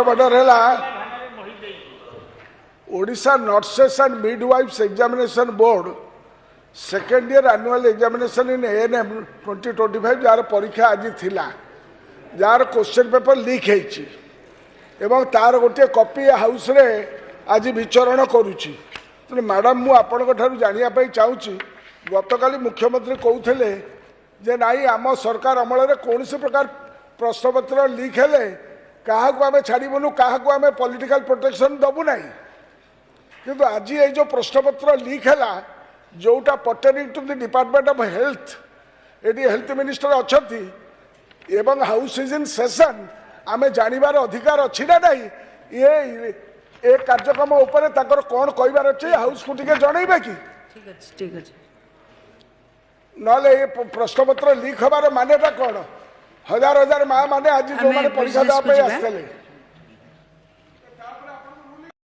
murder है Odisha nurses and midwives examination board second year annual examination in ANM 2025 jar परीक्षा आज थिला jar question paper leak होईची एवं तार गोटे कॉपी हाउस रे आज विचरण करुची तो मैडम मु आपन ठारू जानिया पई चाहूची गतकाली मुख्यमंत्री कहते जे नाई आम सरकार अमल में कौन से प्रकार प्रश्नपत्र लीक हेले क्या आम छाड़बूनु क्या आम पॉलिटिकल प्रोटेक्शन दबू ना किंतु आज ये जो प्रश्नपत्र लीक है जोटा pertaining to the department of health ये हेल्थ मिनिस्टर अच्छा एवं हाउस इज इन सेशन आम जानवर अधिकार अच्छी ना नहीं ये कार्यक्रम उपर कौन कहबार अच्छे हाउस को जनइबे कि ठीक है नले ये प्रश्नपत्र लीक हबार मानेटा कौन हजार हजार माँ मैंने आज जो मैंने परीक्षा देवाई आसते